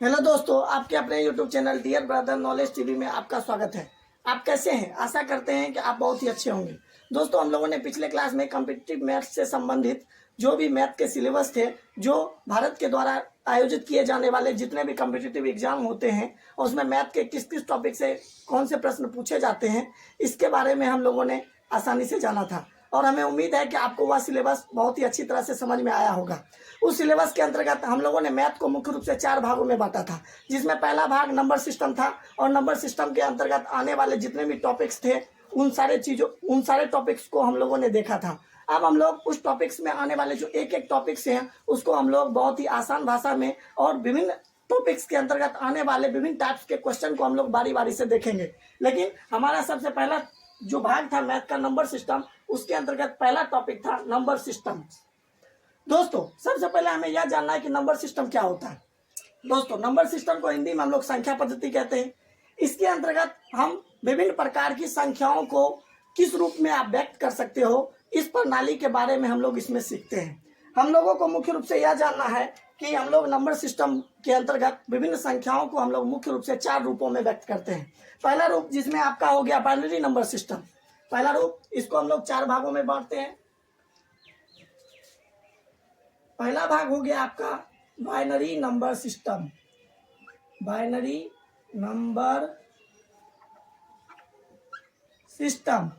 Hello दोस्तों, आपके अपने YouTube channel dear brother knowledge TV में आपका स्वागत है। आप कैसे हैं? आशा करते हैं कि आप बहुत ही अच्छे होंगे। दोस्तों, हम लोगों ने पिछले क्लास में कॉम्पिटिटिव मैथ्स से संबंधित जो भी मैथ के सिलेबस थे, जो भारत के द्वारा आयोजित किए जाने वाले जितने भी कॉम्पिटिटिव एग्जाम होते हैं और उसमें मैथ के किस किस टॉपिक से कौन से प्रश्न पूछे जाते हैं, इसके बारे में हम लोगों ने आसानी से जाना था और हमें उम्मीद है कि आपको वह सिलेबस बहुत ही अच्छी तरह से समझ में आया होगा। उस सिलेबस के अंतर्गत हम लोगों ने मैथ को मुख्य रूप से 4 भागों में बांटा था, जिसमें पहला भाग नंबर सिस्टम था और नंबर सिस्टम के अंतर्गत आने वाले जितने भी टॉपिक्स थे उन सारे टॉपिक्स को हम लोगों ने देखा था। अब हम लोग उस टॉपिक्स में आने वाले जो एक एक टॉपिक्स हैं उसको हम लोग बहुत ही आसान भाषा में और विभिन्न टॉपिक्स के अंतर्गत आने वाले विभिन्न टाइप्स के क्वेश्चन को हम लोग बारी बारी से देखेंगे। लेकिन हमारा सबसे पहला जो भाग था मैथ का नंबर सिस्टम, उसके अंतर्गत पहला टॉपिक था नंबर सिस्टम। दोस्तों, सबसे पहले हमें यह जानना है कि नंबर सिस्टम क्या होता है। दोस्तों, नंबर सिस्टम को हिंदी में हम लोग संख्या पद्धति कहते हैं। इसके अंतर्गत हम विभिन्न प्रकार की संख्याओं को किस रूप में आप व्यक्त कर सकते हो, इस प्रणाली के बारे में हम लोग इसमें सीखते हैं। हम लोगों को मुख्य रूप से यह जानना है कि हम लोग नंबर सिस्टम के अंतर्गत विभिन्न संख्याओं को हम लोग मुख्य रूप से 4 रूपों में व्यक्त करते हैं। पहला रूप जिसमें आपका हो गया बाइनरी नंबर सिस्टम। पहला रूप, इसको हम लोग 4 भागों में बांटते हैं। पहला भाग हो गया आपका binary number system. Binary number system,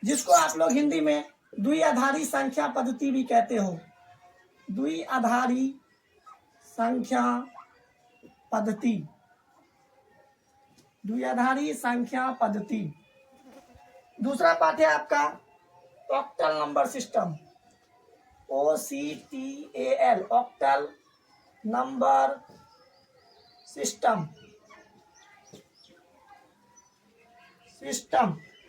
जिसको आप लोग हिंदी में द्विआधारी संख्या पद्धति भी कहते हो। द्विआधारी संख्या पद्धति, द्विआधारी संख्या पद्धति। दूसरा पार्ट है आपका octal number system. OCTAL, octal number system,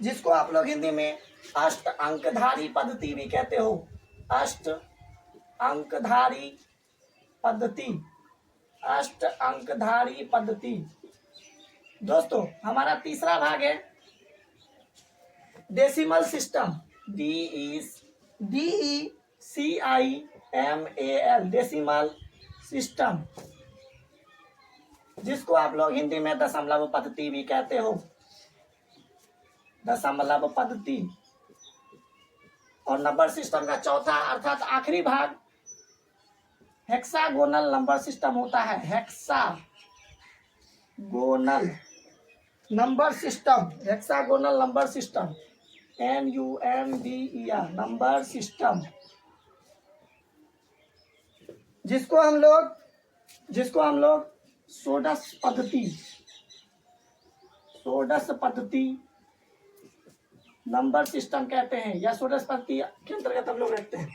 जिसको आप लोग हिंदी में अष्ट अंकधारी पद्धति भी कहते हो। अष्ट अंकधारी पद्धति, अष्ट अंकधारी पद्धति। दोस्तों, हमारा तीसरा भाग है decimal system. DECIMAL, decimal system, जिसको आप लोग हिंदी में दशमलव पद्धति भी कहते हो। दशमलव पद्धति। और नंबर सिस्टम का चौथा अर्थात आखिरी भाग हेक्सागोनल नंबर सिस्टम होता है। Hexagonal number system, hexagonal number system, NUMBER number system, जिसको हम लोग षोडश पद्धति नंबर सिस्टम कहते हैं, या षोडश पद्धति के अंतर्गत हम लोग रखते हैं।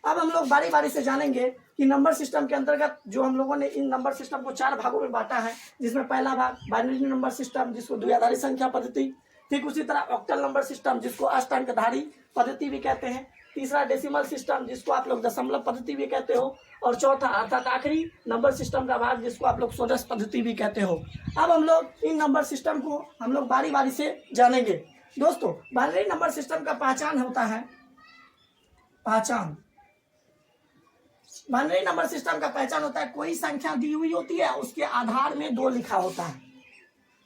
अब हम लोग बारी बारी से जानेंगे कि नंबर सिस्टम के अंतर्गत जो हम लोगों ने इन नंबर सिस्टम को 4 भागों में बांटा है, जिसमें पहला भाग बाइनरी नंबर सिस्टम, जिसको द्विआधारी संख्या पद्धति। ठीक उसी तरह ऑक्टल नंबर सिस्टम, जिसको अष्ट अंकधारी पद्धति भी कहते हैं। तीसरा डेसिमल सिस्टम, जिसको आप लोग दशमलव पद्धति भी कहते हो। और चौथा अर्थात आखिरी नंबर सिस्टम का भाग, जिसको आप लोग षोडश पद्धति भी कहते हो। अब हम लोग इन नंबर सिस्टम को हम लोग बारी बारी से जानेंगे। दोस्तों, बाइनरी नंबर सिस्टम का पहचान होता है, बाइनरी नंबर सिस्टम का पहचान होता है कोई संख्या दी हुई होती है, उसके आधार में 2 लिखा होता है।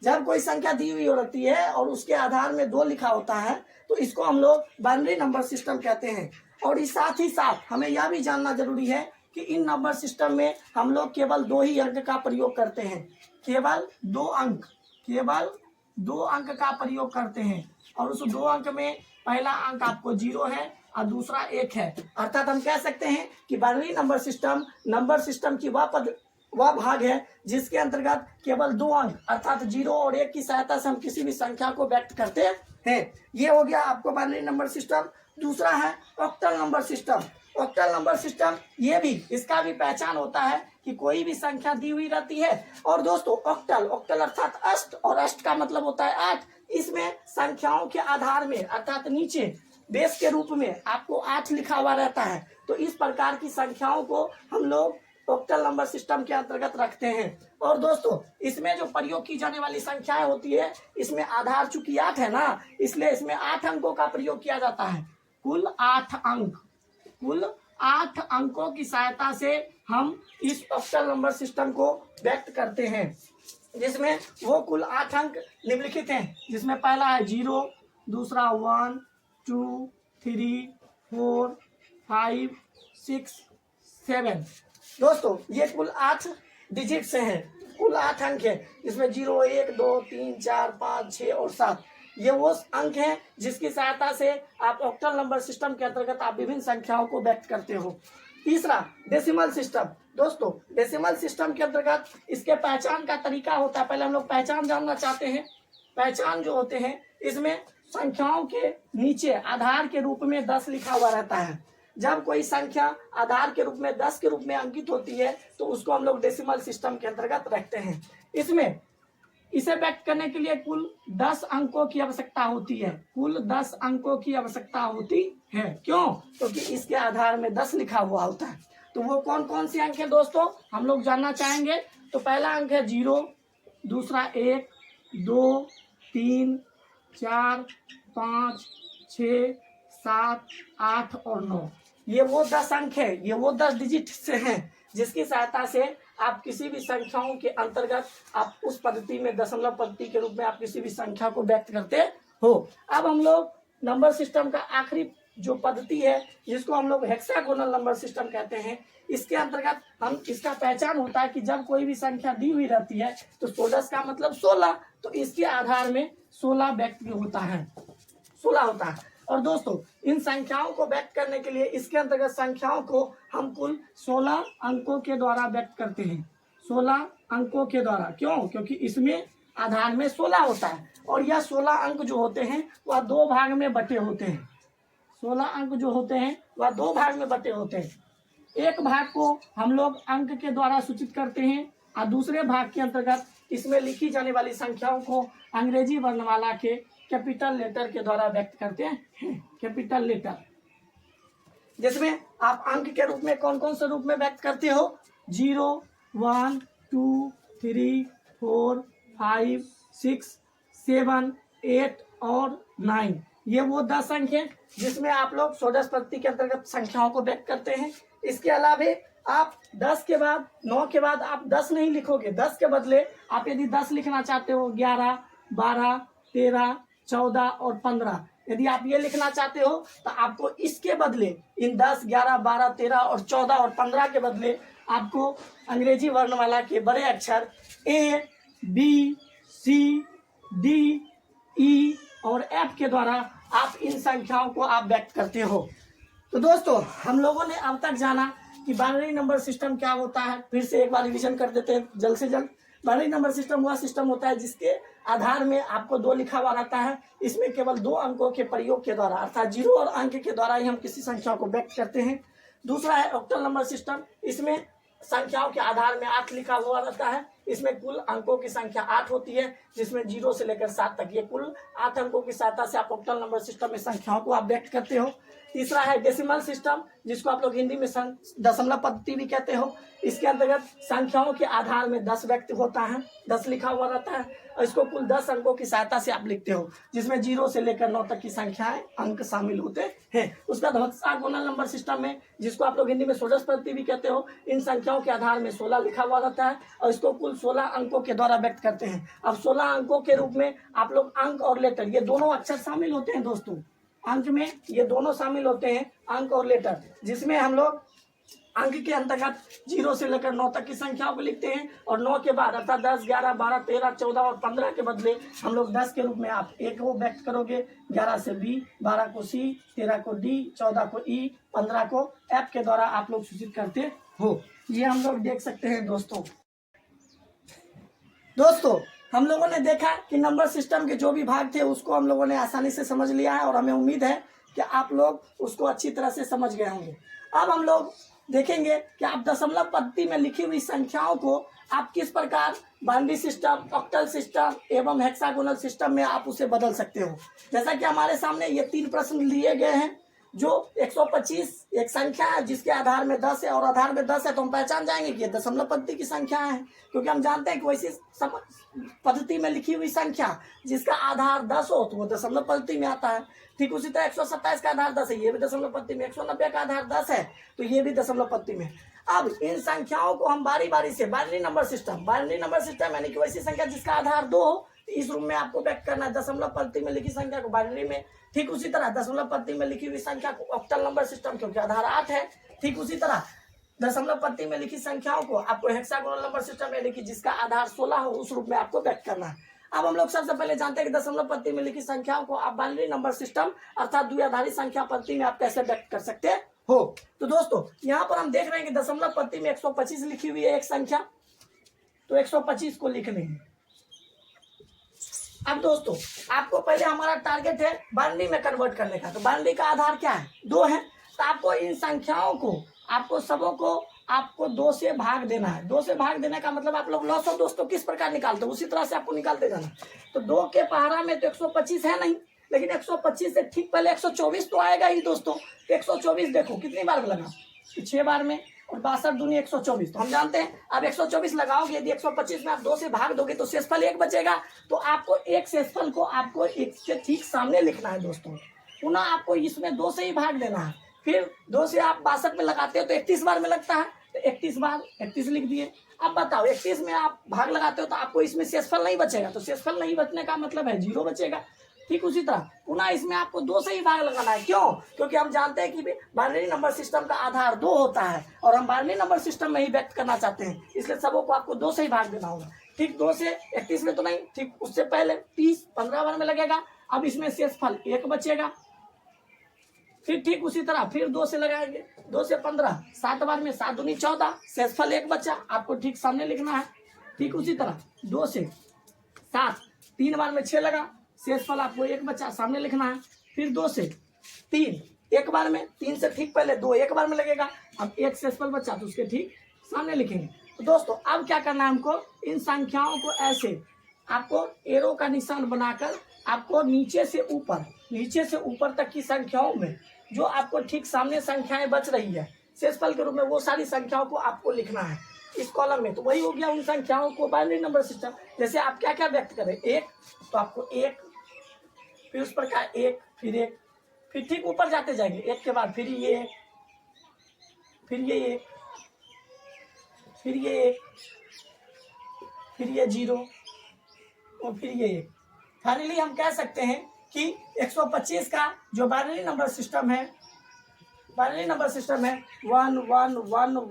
जब कोई संख्या दी हुई होती है और उसके आधार में 2 लिखा होता है तो इसको हम लोग बाइनरी नंबर सिस्टम कहते हैं। और इस साथ ही साथ हमें यह भी जानना जरूरी है कि इन नंबर सिस्टम में हम लोग केवल 2 ही अंक का प्रयोग करते हैं। केवल 2 अंक का प्रयोग करते हैं। और उस 2 अंक में पहला अंक आपको 0 है और दूसरा 1 है। अर्थात हम कह सकते हैं कि बाइनरी नंबर सिस्टम की वह भाग है जिसके अंतर्गत केवल 2 अंक अर्थात 0 और 1 की सहायता से हम किसी भी संख्या को व्यक्त करते हैं। ये हो गया आपको बाइनरी नंबर सिस्टम। दूसरा है octal number system. Octal number system, इसका भी पहचान होता है कि कोई भी संख्या दी हुई रहती है। और दोस्तों, ऑक्टल अर्थात अष्ट, और अष्ट का मतलब होता है 8। इसमें संख्याओं के आधार में अर्थात नीचे बेस के रूप में आपको 8 लिखा हुआ रहता है। तो इस प्रकार की संख्याओं को हम लोग ऑक्टल नंबर सिस्टम के अंतर्गत रखते हैं। और दोस्तों, इसमें जो प्रयोग की जाने वाली संख्याएं होती है, इसमें आधार चूंकि 8 है ना, इसलिए इसमें 8 अंकों का प्रयोग किया जाता है। कुल 8 अंक 8 अंकों की सहायता से हम इस ऑक्टल नंबर सिस्टम को व्यक्त करते हैं, जिसमें वो कुल 8 अंक निम्नलिखित हैं, जिसमें पहला है 0, दूसरा 1, 2, 3, 4, 5, 6, 7। दोस्तों ये कुल 8 डिजिट से हैं, कुल 8 अंक है, जिसमें 0, 1, 2, 3, 4, 5, 6 और 7 ये वो अंक हैं जिसकी सहायता से आप ऑक्टल नंबर सिस्टम के अंतर्गत आप विभिन्न संख्याओं को व्यक्त करते हो। तीसरा डेसिमल सिस्टम। दोस्तों डेसिमल सिस्टम के अंतर्गत इसके पहचान का तरीका होता है। पहले हम लोग पहचान जानना चाहते हैं। पहचान जो होते हैं इसमें संख्याओं के नीचे आधार के रूप में 10 लिखा हुआ रहता है। जब कोई संख्या आधार के रूप में 10 के रूप में अंकित होती है तो उसको हम लोग डेसिमल सिस्टम के अंतर्गत रखते हैं। इसमें इसे व्यक्त करने के लिए कुल 10 अंकों की आवश्यकता होती है। कुल 10 अंकों की आवश्यकता होती है। क्यों? क्योंकि इसके आधार में 10 लिखा हुआ होता है। तो वो कौन कौन से अंक हैं दोस्तों हम लोग जानना चाहेंगे। तो पहला अंक है 0, दूसरा 1, 2, 3, 4, 5, 6, 7, 8 और 9 ये वो 10 अंक है, ये वो 10 डिजिट से हैं जिसकी सहायता से आप किसी भी संख्याओं के अंतर्गत आप उस पद्धति में दशमलव पद्धति के रूप में आप किसी भी संख्या को व्यक्त करते हो। अब हम लोग नंबर सिस्टम का आखिरी जो पद्धति है जिसको हम लोग हेक्सागोनल नंबर सिस्टम कहते हैं, इसके अंतर्गत हम इसका पहचान होता है कि जब कोई भी संख्या दी हुई रहती है तो 16 का मतलब 16, तो इसके आधार में 16 व्यक्त होता है, 16 होता है। और दोस्तों इन संख्याओं को व्यक्त करने के लिए इसके अंतर्गत संख्याओं को हम कुल 16 अंकों के द्वारा व्यक्त करते हैं। 16 अंकों के द्वारा। क्यों? क्योंकि इसमें आधार में 16 होता है और यह 16 अंक जो होते हैं वह 2 भाग में बटे होते हैं। 16 अंक जो होते हैं वह 2 भाग में बटे होते हैं। एक भाग को हम लोग अंक के द्वारा सूचित करते हैं और दूसरे भाग के अंतर्गत इसमें लिखी जाने वाली संख्याओं को अंग्रेजी वर्णमाला के कैपिटल लेटर के द्वारा व्यक्त करते हैं। कैपिटल लेटर जिसमें आप अंक के रूप में कौन कौन से रूप में व्यक्त करते हो। 0, 1, 2, 3, 4, 5, 6, 7, 8 और 9 ये वो 10 अंक हैं जिसमें आप लोग षोडश पद्धति के अंतर्गत संख्याओं को व्यक्त करते हैं। इसके अलावा आप 10 के बाद 9 के बाद आप 10 नहीं लिखोगे। 10 के बदले आप यदि 10 लिखना चाहते हो 11, 12, 13, 14 और 15 यदि आप ये लिखना चाहते हो तो आपको इसके बदले इन 10, 11, 12, 13 और 14 और 15 के बदले आपको अंग्रेजी वर्णमाला के बड़े अक्षर A, B, C, D, E और F के द्वारा आप इन संख्याओं को आप व्यक्त करते हो। तो दोस्तों हम लोगों ने अब तक जाना कि बाइनरी नंबर सिस्टम क्या होता है। फिर से एक बार रिवीजन कर देते हैं जल्द से जल्द। बाइनरी नंबर सिस्टम वह सिस्टम होता है जिसके आधार में आपको 2 लिखा हुआ रहता है। इसमें केवल 2 अंकों के प्रयोग के द्वारा अर्थात 0 और अंक के द्वारा ही हम किसी संख्या को व्यक्त करते हैं। दूसरा है ऑक्टल नंबर सिस्टम। इसमें संख्याओं के आधार में 8 लिखा हुआ रहता है। इसमें कुल अंकों की संख्या 8 होती है जिसमें 0 से लेकर 7 तक ये कुल 8 अंकों की सहायता से आप ऑक्टल नंबर सिस्टम में संख्याओं को आप व्यक्त करते हो। तीसरा है डेसिमल सिस्टम जिसको आप लोग हिंदी में दशमलव पद्धति भी कहते हो। इसके अंतर्गत संख्याओं के आधार में 10 व्यक्त होता है, 10 लिखा हुआ रहता है और इसको कुल 10 अंकों की सहायता से आप लिखते हो जिसमें 0 से लेकर 9 तक की संख्याएं अंक शामिल होते हैं। उसका हेक्सागोनल नंबर सिस्टम में जिसको आप लोग हिंदी में षोडश पद्धति भी कहते हो, इन संख्याओं के आधार में 16 लिखा हुआ रहता है और इसको कुल 16 अंकों के द्वारा व्यक्त करते हैं। अब 16 अंकों के रूप में आप लोग अंक और लेटर ये दोनों अक्षर शामिल होते हैं। दोस्तों अंक में ये दोनों शामिल होते हैं, अंक और लेटर, जिसमें हम लोग अंक के अंतर्गत 0 से लेकर 9 तक की संख्याओं को लिखते हैं और 9 के बाद अर्थात 10, 11, 12, 13, 14 और 15 के बदले हम लोग 10 के रूप में आप 1 को व्यक्त करोगे, 11 से B, 12 को C, 13 को D, 14 को E, 15 को F के द्वारा आप लोग सूचित करते हो। ये हम लोग देख सकते हैं। दोस्तों हम लोगों ने देखा कि नंबर सिस्टम के जो भी भाग थे उसको हम लोगों ने आसानी से समझ लिया है और हमें उम्मीद है कि आप लोग उसको अच्छी तरह से समझ गए होंगे। अब हम लोग देखेंगे कि आप दशमलव पद्धति में लिखी हुई संख्याओं को आप किस प्रकार बाइनरी सिस्टम, ऑक्टल सिस्टम एवं हेक्सागोनल सिस्टम में आप उसे बदल सकते हो। जैसा कि हमारे सामने ये 3 प्रश्न लिए गए हैं। जो 125 एक संख्या है जिसके आधार में 10 है और आधार में 10 है, तो हम पहचान जाएंगे कि ये दशमलव पद्धति की संख्या है, क्योंकि हम जानते हैं कि वैसी पद्धति में लिखी हुई संख्या जिसका आधार 10 हो तो वो दशमलव पद्धति में आता है। ठीक उसी तरह 127 का आधार 10 है, ये भी दशमलव पद्धति में, 190 का आधार 10 है तो ये भी दशमलव पद्धति में। अब इन संख्याओं को हम बारी बारी से बाइनरी नंबर सिस्टम यानी कि वैसी संख्या जिसका आधार 2 हो, इस रूप में आपको व्यक्त करना है, दशमलव पद्धति में लिखी संख्या को बाइनरी में। ठीक उसी तरह दशमलव पद्धति में लिखी हुई संख्या को ऑक्टल नंबर सिस्टम, क्योंकि आधार 8 है। ठीक उसी तरह दशमलव पद्धति में लिखी संख्याओं को आपको हेक्सागोनल नंबर सिस्टम यानी कि जिसका आधार 16 हो उस रूप में आपको व्यक्त करना है। अब हम लोग सबसे पहले जानते हैं कि दशमलव पद्धति में लिखी संख्याओं को आप बाइनरी नंबर सिस्टम अर्थात द्विआधारी संख्या पद्धति में आप कैसे व्यक्त कर सकते हो। तो दोस्तों यहाँ पर हम देख रहे हैं कि दशमलव पद्धति में 125 लिखी हुई है एक संख्या, तो 125 को लिख लेंगे। अब दोस्तों आपको पहले हमारा टारगेट है बाइनरी में कन्वर्ट करने का, तो बाइनरी का आधार क्या है, 2 है। तो आपको इन संख्याओं को आपको सबों को आपको 2 से भाग देना है। 2 से भाग देने का मतलब आप लोग लॉस दोस्तों किस प्रकार निकालते हो उसी तरह से आपको निकालते जाना। तो 2 के पहाड़ा में तो 125 है नहीं, लेकिन 125 से ठीक पहले 124 तो आएगा ही दोस्तों। 124 देखो कितनी बार में लगा, 6 बार में, और 62 दूनी 124। तो हम जानते हैं अब 124 लगाओगे, यदि 125 में आप 2 से भाग दोगे तो शेषफल 1 बचेगा। तो आपको एक शेषफल को आपको 1 से ठीक सामने लिखना है दोस्तों, पुनः आपको इसमें 2 से ही भाग देना है। फिर 2 से आप 62 में लगाते हो तो 31 बार में लगता है, तो 31 बार 31 लिख दिए। अब बताओ 31 में आप भाग लगाते हो तो आपको इसमें शेषफल नहीं बचेगा, तो शेषफल नहीं बचने का मतलब है 0 बचेगा। ठीक उसी तरह पुनः इसमें आपको 2 से ही भाग लगाना है। क्यों? क्योंकि हम जानते हैं कि बाइनरी नंबर सिस्टम का आधार 2 होता है और हम बाइनरी नंबर सिस्टम में ही व्यक्त करना चाहते हैं, इसलिए सबों को आपको 2 से ही भाग देना होगा। ठीक 2 से 31 में तो नहीं, ठीक उससे पहले 30 15 बार में लगेगा। अब इसमें शेषफल 1 बचेगा। फिर ठीक उसी तरह फिर 2 से लगाएंगे, 2 से 15 7 बार में, 7 दूनी 14, शेषफल 1 बचा, आपको ठीक सामने लिखना है। ठीक उसी तरह 2 से 7 3 बार में 6 लगा, शेषफल आपको 1 बचा, सामने लिखना है। फिर 2 से 3 1 बार में, 3 से ठीक पहले 2 1 बार में लगेगा, अब 1 शेषफल बचा तो उसके ठीक सामने लिखेंगे। तो दोस्तों अब क्या करना है हमको, इन संख्याओं को ऐसे आपको एरो का निशान बनाकर आपको नीचे से ऊपर तक की संख्याओं में जो आपको ठीक सामने संख्याएं बच रही है शेषफल के रूप में, वो सारी संख्याओं को आपको लिखना है इस कॉलम में। तो वही हो गया उन संख्याओं को बाइनरी नंबर सिस्टम। जैसे आप क्या क्या व्यक्त करें, 1 तो आपको 1, फिर उस पर का 1, फिर 1, फिर ठीक ऊपर जाते जाएंगे, 1 के बाद फिर ये 1, फिर ये 1, फिर ये 1, फिर ये 0 और फिर ये 1। फाइनली हम कह सकते हैं कि 125 का जो बाइनरी नंबर सिस्टम है 1 1 1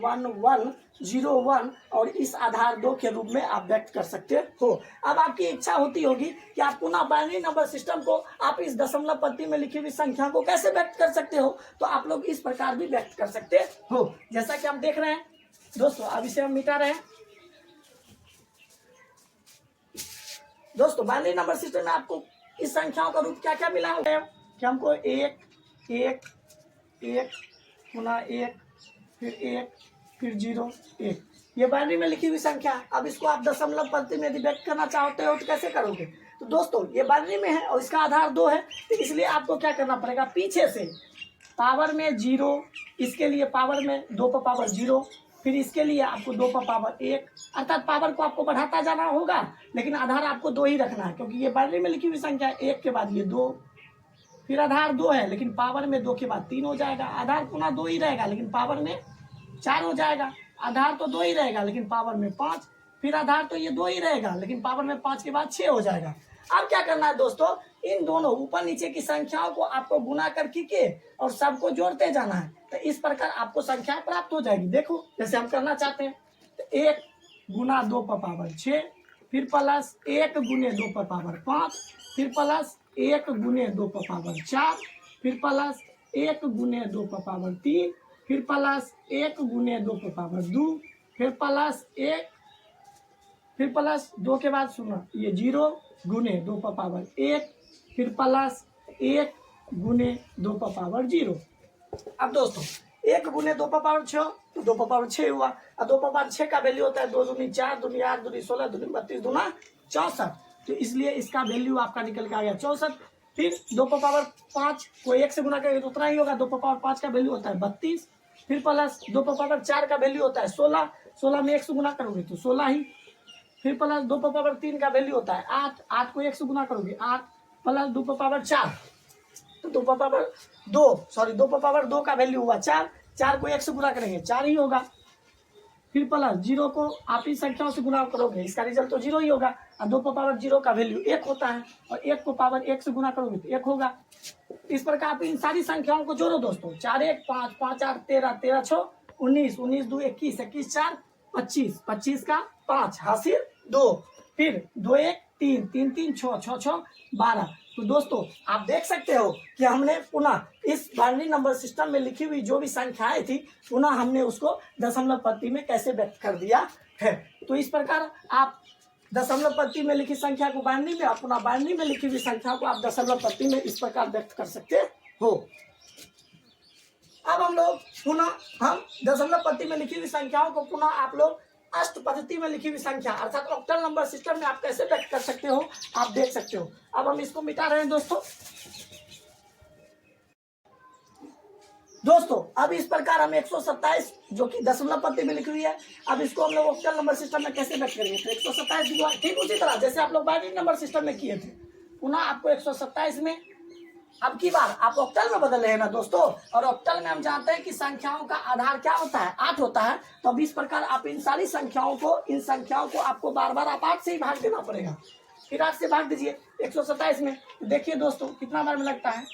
1 1 0 1 और इस आधार 2 के रूप में आप व्यक्त कर सकते हो। अब आपकी इच्छा होती होगी कि आप पुनः बाइनरी नंबर सिस्टम को आप इस दशमलव पद्धति में लिखी हुई संख्या को कैसे व्यक्त कर सकते हो, तो आप लोग इस प्रकार भी व्यक्त कर सकते हो, जैसा कि हम देख रहे हैं दोस्तों। अब इसे हम मिटा रहे हैं दोस्तों। बाइनरी नंबर सिस्टम में आपको इस संख्याओं का रूप क्या क्या मिला है कि हमको 1 1 1 पुनः 1 फिर 1 फिर 0 1, ये बाइनरी में लिखी हुई संख्या। अब इसको आप दशमलव पद्धति में यदि व्यक्त करना चाहते हो तो कैसे करोगे, तो दोस्तों ये बाइनरी में है और इसका आधार 2 है, तो इसलिए आपको क्या करना पड़ेगा, पीछे से पावर में 0, इसके लिए पावर में 2 पर पावर 0, फिर इसके लिए आपको 2 पर पावर 1, अर्थात पावर को आपको बढ़ाता जाना होगा, लेकिन आधार आपको 2 ही रखना है, क्योंकि ये बाइनरी में लिखी हुई संख्या है। 1 के बाद ये 2, फिर आधार 2 है लेकिन पावर में 2 के बाद 3 हो जाएगा, आधार पुनः 2 ही रहेगा लेकिन पावर में 4 हो जाएगा, आधार तो 2 ही रहेगा लेकिन पावर में 5, फिर आधार तो ये 2 ही रहेगा लेकिन पावर में 5 के बाद 6 हो जाएगा। अब क्या करना है दोस्तों, इन दोनों ऊपर नीचे की संख्याओं को आपको गुना करके और सबको जोड़ते जाना है, तो इस प्रकार आपको संख्या प्राप्त हो जाएगी। देखो जैसे हम करना चाहते हैं, तो 1 गुना 2 पर पावर 6, फिर प्लस 1 गुने 2 पर पावर 5, फिर प्लस 1 गुने 2 पर पावर 4, फिर प्लस 1 गुने 2 पर पावर 3, फिर प्लस 1 गुने 2 पर पावर 2, फिर प्लस 1, फिर प्लस 2 के बाद सुना ये 0 गुने 2 पर पावर 1, फिर प्लस 1 गुने 2 पर पावर 0। अब दोस्तों 1 गुने 2 पर पावर 6 तो 2 पर पावर 6 हुआ, और 2 पर पावर 6 का वैल्यू होता है 2 दूनी 4 दूनी 8 दूनी 16 दूनी 32 दूना 64, तो इसलिए इसका वैल्यू आपका निकल के आ गया 64। फिर 2 पर पावर 5 को 1 से गुना करेंगे तो उतना ही होगा। 2 पर पावर 5 का वैल्यू होता है 32। फिर प्लस 2 पर पावर 4 का वैल्यू होता है 16। 16 में 1 से गुना करोगे तो 16 ही। फिर प्लस 2 पर पावर 3 का वैल्यू होता है 8। 8 को 1 से गुना करोगे 8 प्लस 2 पर पावर 4 तो 2 पर पावर 2 पर पावर 2 का वैल्यू हुआ 4। 4 को 1 से गुना करेंगे 4 ही होगा। फिर प्लस 0 को आप इन संख्याओं से गुना करोगे इसका रिजल्ट तो 0 ही होगा। और 2 पर पावर 0 का वैल्यू 1 होता है और 1 को पावर 1 से गुना करोगे तो 1 होगा। इस प्रकार आप इन सारी संख्याओं को जोड़ो दोस्तों। 4 1 5 5 8 13 13 6 19 19 2 21 21 4 25 25 का 5 हासिल 2। फिर 2 1 3 3 3 6 6 6 12। तो दोस्तों आप देख सकते हो कि हमने पुनः इस बाइनरी नंबर सिस्टम में लिखी हुई जो भी संख्याएं थी पुनः हमने उसको दशमलव पद्धति में कैसे व्यक्त कर दिया है। तो इस प्रकार आप दशमलव पद्धति में लिखी संख्या को बाइनरी में और पुनः बाइनरी में लिखी हुई संख्या को आप दशमलव पद्धति में इस प्रकार व्यक्त कर सकते हो। अब हम लोग पुनः हम दशमलव पद्धति में लिखी हुई संख्याओं को पुनः आप लोग अष्ट पद्धति में लिखी हुई संख्या अर्थात ऑक्टल नंबर सिस्टम में आप कैसे व्यक्त कर सकते हो आप देख सकते हो। अब हम इसको मिटा रहे हैं दोस्तों अब इस प्रकार हम 127 जो कि दशमलव पद्धति में लिखी हुई है अब इसको हम लोग ऑक्टल नंबर सिस्टम में कैसे व्यक्त करेंगे। तो 127 ठीक उसी तरह जैसे आप लोग बाइनरी नंबर सिस्टम में किए थे पुनः आपको 127 में अब की बार आप ऑक्टल में बदल रहे हैं ना दोस्तों। और ऑक्टल में हम जानते हैं कि संख्याओं का आधार क्या होता है 8 होता है। तो अब इस प्रकार आप इन सारी संख्याओं को आपको बार बार आप 8 से ही भाग देना पड़ेगा। फिर 8 से भाग दीजिए 127 में। देखिए दोस्तों कितना बार में लगता है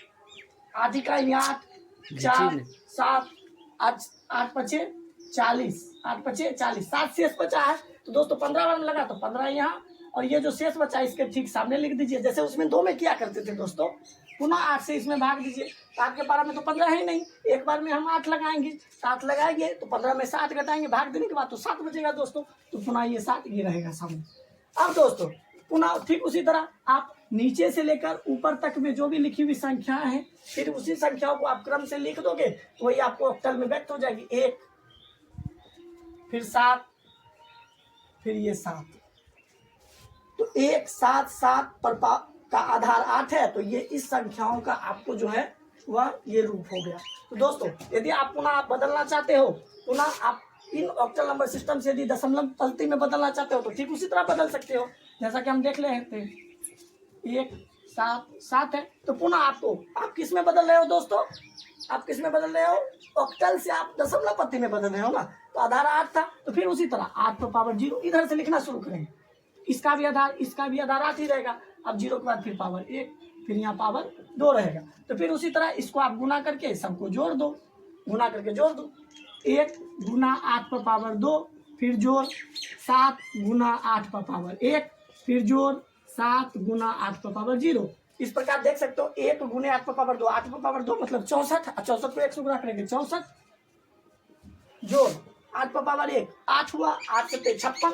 8 इकाई 8 4 7 8 8 5 40 8 5 40 7 शेष बचा है। तो दोस्तों 15 बार में लगा तो 15 यहाँ और ये जो शेष बचा इसके ठीक सामने लिख दीजिए। जैसे उसमें 2 में किया करते थे दोस्तों पुनः 8 से इसमें भाग दीजिए। तो आपके 12 में तो 15 है ही नहीं। एक बार में हम 8 लगाएंगे 7 लगाएंगे तो 15 में 7 घटाएंगे भाग देने के बाद तो 7 बचेगा दोस्तों। तो पुनः ये 7 ये रहेगा सामने। अब दोस्तों पुनः ठीक उसी तरह आप नीचे से लेकर ऊपर तक में जो भी लिखी हुई संख्या है फिर उसी संख्याओं को आप क्रम से लिख दोगे तो वही आपको ऑक्टल में व्यक्त हो जाएगी। 1 फिर 7 फिर ये 7 तो 1 7 7 पर का आधार 8 है तो ये इस संख्याओं का आपको जो है वह ये रूप हो गया। तो दोस्तों यदि आप पुनः आप बदलना चाहते हो पुनः आप इन ऑक्टल नंबर सिस्टम से यदि दशमलव पद्धति में बदलना चाहते हो तो ठीक उसी तरह बदल सकते हो जैसा कि हम देख रहे थे 1 7 7 है। तो पुनः आप किस में बदल रहे हो दोस्तों आप किस में बदल रहे हो ऑक्टल से आप दशमलव पद्धति में बदल रहे हो ना। तो आधार 8 था तो फिर उसी तरह 8 पर पावर 0 इधर से लिखना शुरू करेंगे। इसका भी आधार 8 ही रहेगा। अब 0 के बाद फिर पावर 1 फिर यहाँ पावर 2 रहेगा। तो फिर उसी तरह इसको आप गुना करके सबको जोड़ दो 1 गुना 8 पर पावर 2 फिर जोड़ 7 गुना 8 पर पावर 1 फिर जोड़ 7 गुना 8 पर पावर 0। इस प्रकार देख सकते हो 1 गुने 8 पर पावर 2 8 पर पावर 2 मतलब 64। 64 को 1 से गुना करेंगे 64 जोड़ 8 पर पावर 1 8 हुआ 8 से 56।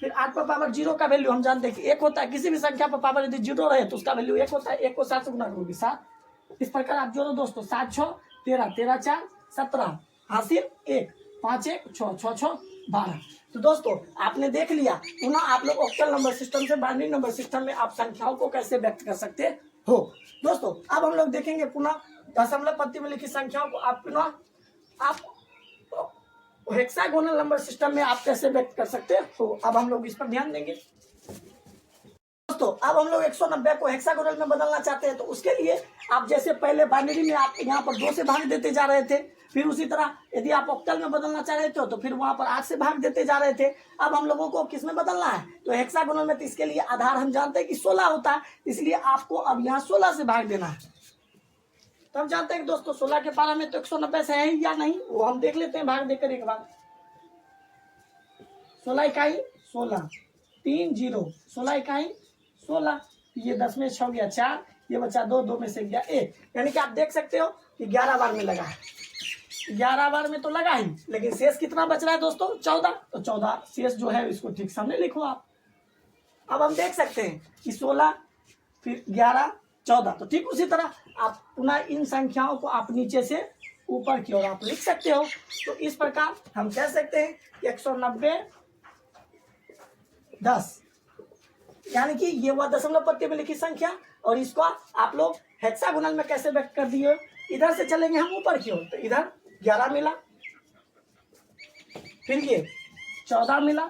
फिर 8 पर पावर 0 का वैल्यू हम जानते हैं कि 1 होता है। किसी भी संख्या पर पावर यदि 0 रहे तो उसका वैल्यू 1 होता है। 1 को 7 से गुना करोगे 7। इस प्रकार आप जोड़ो दोस्तों 7 6 13 13 4 17 हासिल 1 5 1 6 6 6 12। तो दोस्तों आपने देख लिया पुनः आप लोग ऑक्टल नंबर सिस्टम से बाइनरी नंबर सिस्टम में आप संख्याओं को कैसे व्यक्त कर सकते हो। दोस्तों अब हम लोग देखेंगे पुनः दशमलव पद्धति में लिखी संख्याओं को आप पुनः आप हेक्सागोनल नंबर सिस्टम में आप कैसे व्यक्त कर सकते हैं। तो अब हम लोग इस पर ध्यान देंगे दोस्तों। अब हम लोग 190 को हेक्सागोनल में बदलना चाहते हैं तो उसके लिए आप जैसे पहले बाइनरी में आप यहाँ पर 2 से भाग देते जा रहे थे फिर उसी तरह यदि आप ऑक्टल में बदलना चाह रहे थे तो फिर वहां पर 8 से भाग देते जा रहे थे। अब हम लोगों को किस में बदलना है तो हेक्सागोनल में। तो इसके लिए आधार हम जानते हैं कि 16 होता है इसलिए आपको अब यहाँ 16 से भाग देना है। तो हम जानते हैं कि दोस्तों 16 के पारा में तो 190 से है या नहीं वो हम देख लेते हैं भाग देकर एक बार। 16 इकाई 16 3 0 16 इकाई 16 ये 10 में 6 गया 4 ये बचा 2 2 में से गया 1 यानी कि आप देख सकते हो कि 11 बार में लगा है। 11 बार में तो लगा ही लेकिन शेष कितना बच रहा है दोस्तों 14। तो 14 शेष जो है इसको ठीक सामने लिखो आप। अब हम देख सकते हैं कि 16 फिर 11 14 तो ठीक उसी तरह आप पुनः इन संख्याओं को आप नीचे से ऊपर की ओर आप लिख सकते हो। तो इस प्रकार हम कह सकते हैं कि 190 10 यानी कि ये हुआ दशमलव पत्ती में लिखी संख्या, और इसको आप लोग हेक्सागोनल में कैसे व्यक्त कर दिए। इधर से चलेंगे हम ऊपर की ओर, तो इधर 11 मिला, फिर ये 14 मिला,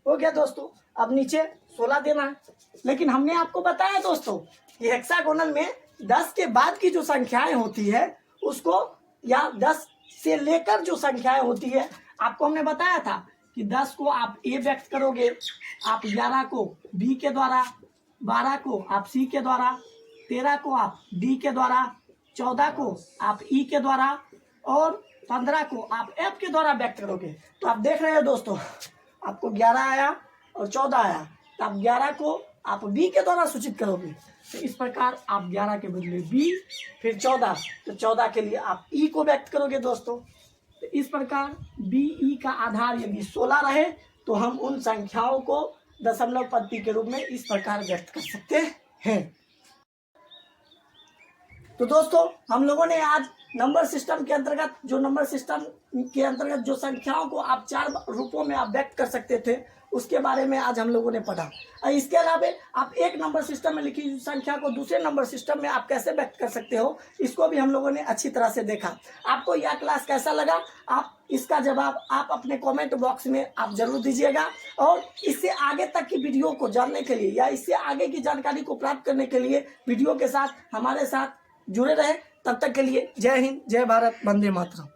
हो गया दोस्तों। अब नीचे 16 देना है, लेकिन हमने आपको बताया दोस्तों कि हेक्सागोनल में 10 के बाद की जो संख्याएं होती है उसको, या 10 से लेकर जो संख्याएं होती है, आपको हमने बताया था कि 10 को आप ए व्यक्त करोगे, आप 11 को बी के द्वारा, 12 को आप सी के द्वारा, 13 को आप डी के द्वारा, 14 को आप ई के द्वारा, और 15 को आप एफ के द्वारा व्यक्त करोगे। तो आप देख रहे हो दोस्तों, आपको 11 आया और 14 आया, तो आप 11 को आप बी के द्वारा सूचित करोगे। तो इस प्रकार आप 11 के बदले बी, फिर 14, तो 14 के लिए आप ई को व्यक्त करोगे दोस्तों। तो इस प्रकार बी ई का आधार यदि 16 रहे तो हम उन संख्याओं को दशमलव पत्ती के रूप में इस प्रकार व्यक्त कर सकते हैं। तो दोस्तों हम लोगों ने आज नंबर सिस्टम के अंतर्गत, जो नंबर सिस्टम के अंतर्गत जो संख्याओं को आप 4 रूपों में आप व्यक्त कर सकते थे उसके बारे में आज हम लोगों ने पढ़ा। और इसके अलावा आप एक नंबर सिस्टम में लिखी संख्या को दूसरे नंबर सिस्टम में आप कैसे व्यक्त कर सकते हो, इसको भी हम लोगों ने अच्छी तरह से देखा। आपको यह क्लास कैसा लगा, आप इसका जवाब आप अपने कमेंट बॉक्स में आप जरूर दीजिएगा। और इससे आगे तक की वीडियो को जानने के लिए या इससे आगे की जानकारी को प्राप्त करने के लिए वीडियो के साथ हमारे साथ जुड़े रहे। तब तक के लिए जय हिंद, जय भारत, वंदे मातरम।